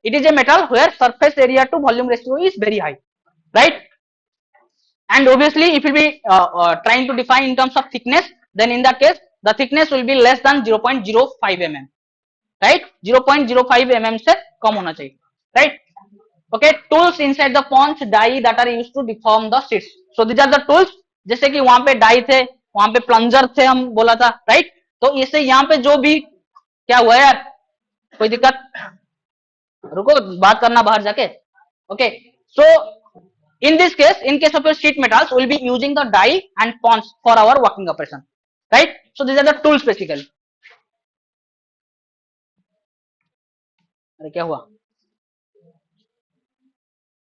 it is a metal where surface area to volume ratio is very high, right। and obviously if we will be trying to define in terms of thickness, then in that case the thickness will be less than 0.05 mm, right, 0.05 mm से कम होना चाहिए, right। Okay, tools inside the punch die that are used to deform the sheets, so these are the tools, जैसे कि वहां पे डाई थे, वहां पे प्लंजर थे, हम बोला था, राइट। तो इससे यहाँ पे जो भी क्या हुआ यार, कोई दिक्कत, रुको बात करना बाहर जाके, okay. So in this case, in case of your sheet metals, we will be using the die and punch for our working operation, right। So these are the tools basically, अरे क्या हुआ?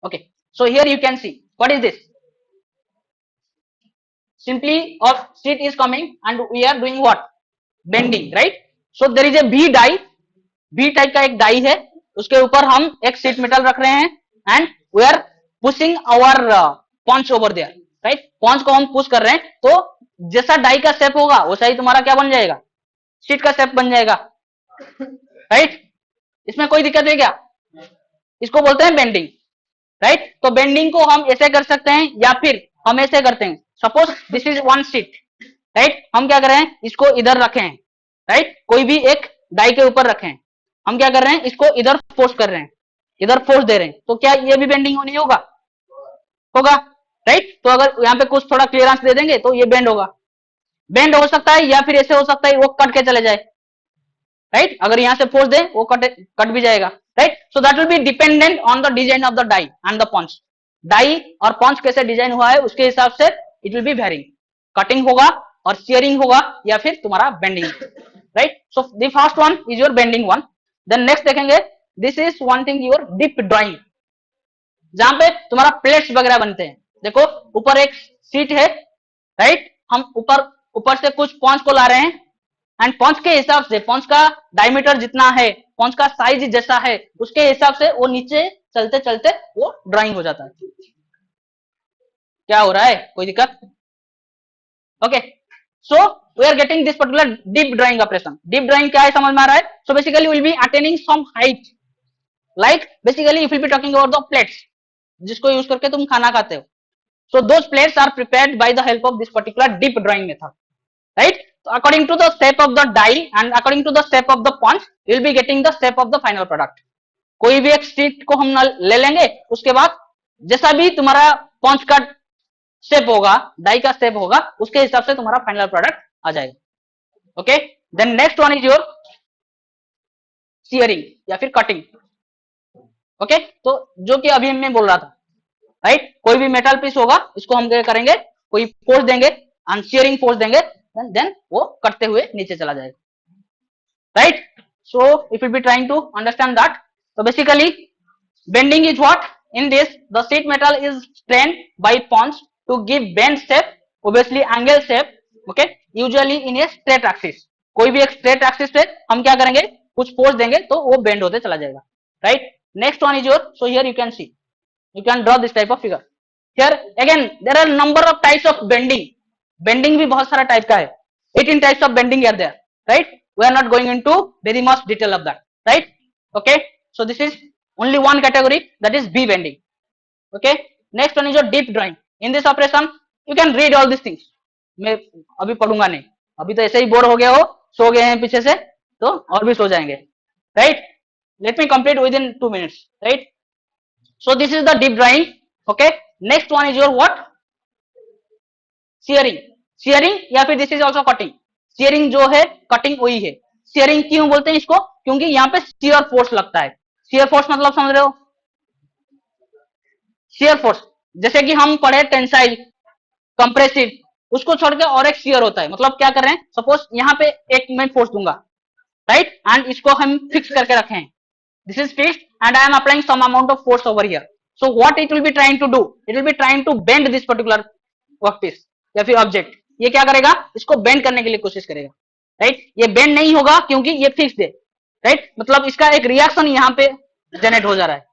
Okay, so here you can see what is this. Simply our sheet is coming and we are doing what? Bending, right? So there is a V die, V type का एक डाई है, उसके ऊपर हम एक शीट मेटल रख रहे हैं and we are pushing our punch over there, right? Punch को हम पुश कर रहे हैं, तो जैसा डाई का शेप होगा वैसा ही तुम्हारा क्या बन जाएगा? शीट का शेप बन जाएगा, राइट? इसमें कोई दिक्कत है क्या? इसको बोलते हैं बेंडिंग, राइट? तो बेंडिंग को हम ऐसे कर सकते हैं या फिर हम ऐसे करते हैं। Suppose this is one sheet, right? हम क्या कर रहे हैं, इसको इधर रखे हैं, राइट? कोई भी एक डाई के ऊपर रखे हैं, हम क्या कर रहे हैं, इसको इधर फोर्स कर रहे हैं, इधर फोर्स दे रहे हैं, तो क्या ये भी बेंडिंग होनी होगा? होगा, राइट? तो अगर यहाँ पे कुछ थोड़ा क्लियरेंस दे देंगे तो ये बेंड होगा। बेंड हो सकता है या फिर ऐसे हो सकता है वो कट के चले जाए, राइट? अगर यहाँ से फोर्स दे वो कट भी जाएगा, right? So that will be dependent on the design of the die and the punch. Die और पंच कैसे डिजाइन हुआ है उसके हिसाब से it will be varying, cutting होगा और शेयरिंग होगा या फिर तुम्हारा bending, right? So the first one is your bending one. Then next देखेंगे, this is one thing your deep drawing, जहां पे तुम्हारा प्लेट्स वगैरह बनते हैं। देखो ऊपर एक सीट है, राइट? हम ऊपर ऊपर से कुछ पंच को ला रहे हैं एंड पंच के हिसाब से, पंच का डायमीटर जितना है, पंच का साइज जैसा है, उसके हिसाब से वो नीचे चलते चलते वो ड्राइंग हो जाता है। क्या हो रहा है, कोई दिक्कत? Okay, so we are getting this particular deep drawing operation. Deep drawing क्या है समझ में आ रहा है? So basically will be attaining some height, like basically if will be talking about the plates जिसको यूज करके तुम खाना खाते हो। So those plates are prepared by the help of this particular deep drawing method, right? So according to the shape of the die and according to the shape of the punch, you will be getting the shape of the final product. कोई भी एक शीट को हम ले लेंगे, उसके बाद जैसा भी तुम्हारा पंच का शेप होगा, डाई का शेप होगा, उसके हिसाब से तुम्हारा फाइनल प्रोडक्ट आ जाएगा। Okay, then next one is your shearing या फिर कटिंग। ओके, तो जो कि अभी मैं बोल रहा था, राइट? कोई भी मेटल पीस होगा, इसको हम क्या करेंगे, कोई फोर्स देंगे, अनशियरिंग फोर्स देंगे, देन वो कटते हुए नीचे चला जाएगा, right? So if will be trying to understand that, तो basically bending is what? In this the sheet metal is strain by punch to give bend shape, obviously angle shape, okay, usually in a straight axis. कोई भी एक स्ट्रेट एक्सिस पे हम क्या करेंगे, कुछ फोर्स देंगे तो वो बेंड होते चला जाएगा, right? Next one is your, so here you can C, you can draw this type of figure. Here again there are number of types of bending. Bending भी बहुत सारा टाइप का है, 18 types of bending are there, right? We are not going into very much detail of that, right? Okay, so this is only one category, that is B bending. Okay, next one is your deep drawing. In this operation you can read all these things. मैं अभी पढ़ूंगा नहीं, अभी तो ऐसे ही बोर हो गए हो, सो गए हैं पीछे से, तो और भी सो जाएंगे, right? Let me complete within 2 minutes, right? So this is the deep drawing. Okay, next one is your what? Shearing. Shearing या फिर this is also cutting. Shearing जो है, cutting वही है। Shearing क्यों बोलते हैं इसको? क्योंकि यहाँ पे shear force लगता है। Shear force मतलब समझ रहे हो? Shear force जैसे कि हम पढ़े टेंसाइल, कंप्रेसिव, उसको छोड़ के और एक shear होता है। मतलब क्या कर रहे हैं, सपोज यहाँ पे एक मैं फोर्स दूंगा, राइट? एंड इसको हम फिक्स करके रखे हैं, this is fixed and I am applying some amount of force over here. So what it will be trying to do? It will be trying to bend this particular workpiece या फिर ऑब्जेक्ट। ये क्या करेगा, इसको बेंड करने के लिए कोशिश करेगा, राइट? ये बेंड नहीं होगा क्योंकि ये फिक्स्ड है, राइट? मतलब इसका एक रिएक्शन यहाँ पे जनरेट हो जा रहा है।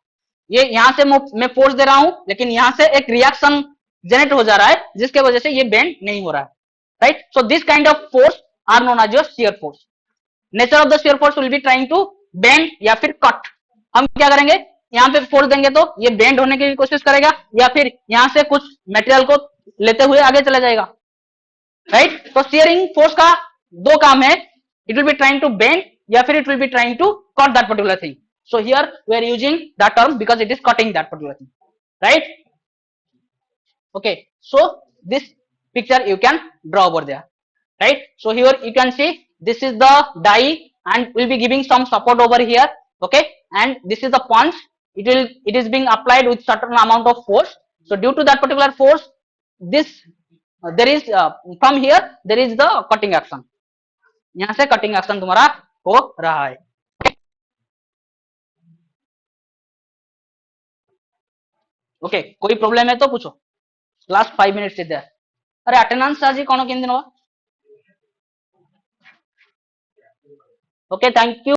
ये यहाँ से मैं फोर्स दे रहा हूं, लेकिन यहाँ से एक रिएक्शन जनरेट हो जा रहा है जिसके वजह से ये बेंड नहीं हो रहा है, right? So this kind of force are known as your shear force. Nature of the shear force will be trying to bend या फिर कट। हम क्या करेंगे, यहाँ पे फोर्स देंगे तो ये बेंड होने की कोशिश करेगा या फिर यहाँ से कुछ मटेरियल को लेते हुए आगे चला जाएगा, राइट? तो शियरिंग फोर्स का दो काम है, it will be trying to bend या फिर it will be trying to cut that particular thing. So here we are using that term because it is cutting that particular thing, right? Okay, so this picture you can draw over there, right? So here you can see this is the die and will be giving some support over here, okay, and this is the punch. It is being applied with certain amount of force. So due to that particular force, this there is from here there is the cutting action, यहाँ से cutting action तुम्हारा हो रहा है। ओके कोई प्रोब्लेम है तो पूछो लास्ट 5 मिनिट्स इधर अरे अटेंडेंस आज कौन केंद्र ओके थैंक यू